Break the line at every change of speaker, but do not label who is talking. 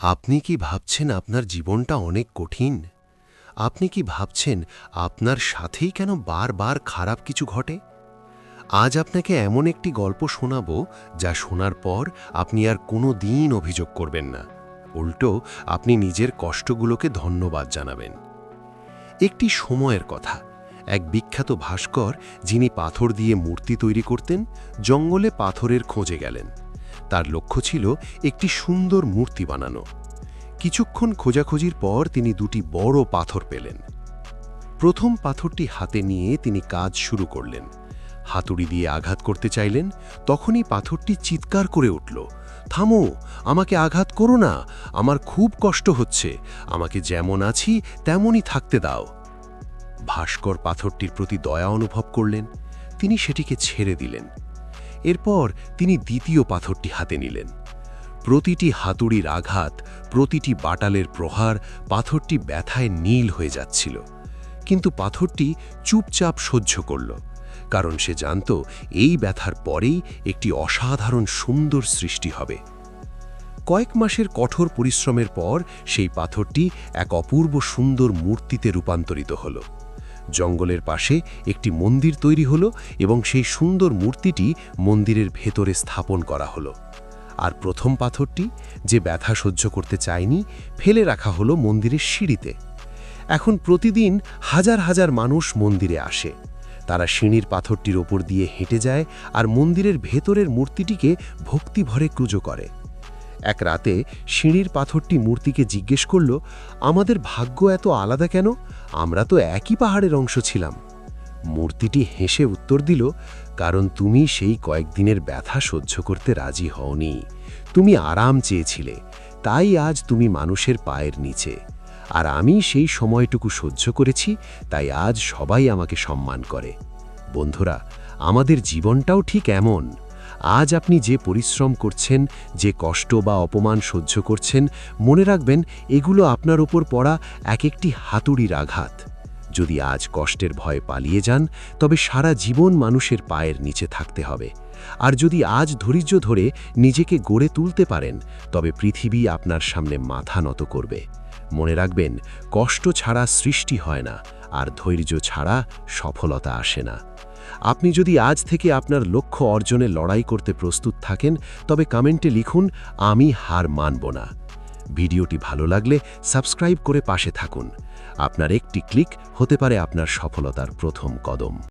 আপনি কি ভাবছেন আপনার জীবনটা অনেক কঠিন? আপনি কি ভাবছেন আপনার সাথেই কেন বারবার খারাপ কিছু ঘটে? আজ আপনাকে এমন একটি গল্প শোনাবো যা শোনার পর আপনি আর কোনো দিন অভিযোগ করবেন না। উল্টো আপনি নিজের কষ্টগুলোকে ধন্যবাদ জানাবেন। একটি সময়ের কথা, এক বিখ্যাত ভাস্কর যিনি পাথর দিয়ে মূর্তি তৈরি করতেন, জঙ্গলে পাথরের খোঁজে গেলেন। তার লক্ষ্য ছিল একটি সুন্দর মূর্তি বানানো। কিছুক্ষণ খোঁজাখুঁজির পর তিনি দুটি বড় পাথর পেলেন। প্রথম পাথরটি হাতে নিয়ে তিনি কাজ শুরু করলেন। হাতুড়ি দিয়ে আঘাত করতে চাইলেন, তখনই পাথরটি চিৎকার করে উঠল, থামো, আমাকে আঘাত করো না, আমার খুব কষ্ট হচ্ছে, আমাকে যেমন আছি তেমনই থাকতে দাও। ভাস্কর পাথরটির প্রতি দয়া অনুভব করলেন, তিনি সেটিকে ছেড়ে দিলেন। এরপর তিনি দ্বিতীয় পাথরটি হাতে নিলেন। প্রতিটি হাতুড়ির আঘাত, প্রতিটি বাটালের প্রহার পাথরটি ব্যথায় নীল হয়ে যাচ্ছিল। কিন্তু পাথরটি চুপচাপ সহ্য করল, কারণ সে জানত এই ব্যথার পরেই একটি অসাধারণ সুন্দর সৃষ্টি হবে। কয়েক মাসের কঠোর পরিশ্রমের পর সেই পাথরটি এক অপূর্ব সুন্দর মূর্তিতে রূপান্তরিত হল। জঙ্গলের পাশে একটি মন্দির তৈরি হলো এবং সেই সুন্দর মূর্তিটি মন্দিরের ভেতরে স্থাপন করা হলো। আর প্রথম পাথরটি, যে ব্যথা সহ্য করতে চায়নি, ফেলে রাখা হলো মন্দিরের সিঁড়িতে। এখন প্রতিদিন হাজার হাজার মানুষ মন্দিরে আসে। তারা সিঁড়ির পাথরটির ওপর দিয়ে হেঁটে যায় আর মন্দিরের ভেতরের মূর্তিটিকে ভক্তিভরে পুজো করে। এক রাতে সিঁড়ির পাথরটি মূর্তিকে জিজ্ঞেস করল, আমাদের ভাগ্য এত আলাদা কেন? আমরা তো একই পাহাড়ের অংশ ছিলাম। মূর্তিটি হেসে উত্তর দিল, কারণ তুমি সেই কয়েকদিনের ব্যথা সহ্য করতে রাজি হওনি। তুমি আরাম চেয়েছিলে, তাই আজ তুমি মানুষের পায়ের নিচে। আর আমি সেই সময়টুকু সহ্য করেছি, তাই আজ সবাই আমাকে সম্মান করে। বন্ধুরা, আমাদের জীবনটাও ঠিক এমন। আজ আপনি যে পরিশ্রম করছেন, যে কষ্ট বা অপমান সহ্য করছেন, মনে রাখবেন এগুলো আপনার ওপর পড়া এক একটি হাতুড়ির আঘাত। যদি আজ কষ্টের ভয়ে পালিয়ে যান, তবে সারা জীবন মানুষের পায়ের নিচে থাকতে হবে। আর যদি আজ ধৈর্য ধরে নিজেকে গড়ে তুলতে পারেন, তবে পৃথিবী আপনার সামনে মাথা নত করবে। মনে রাখবেন, কষ্ট ছাড়া সৃষ্টি হয় না, আর ধৈর্য ছাড়া সফলতা আসে না। আপনি যদি আজ থেকে আপনার লক্ষ্য অর্জনে লড়াই করতে প্রস্তুত থাকেন, তবে কমেন্টে লিখুন, আমি হার মানব না। ভিডিওটি ভালো লাগলে সাবস্ক্রাইব করে পাশে থাকুন। আপনার একটি ক্লিক হতে পারে আপনার সফলতার প্রথম কদম।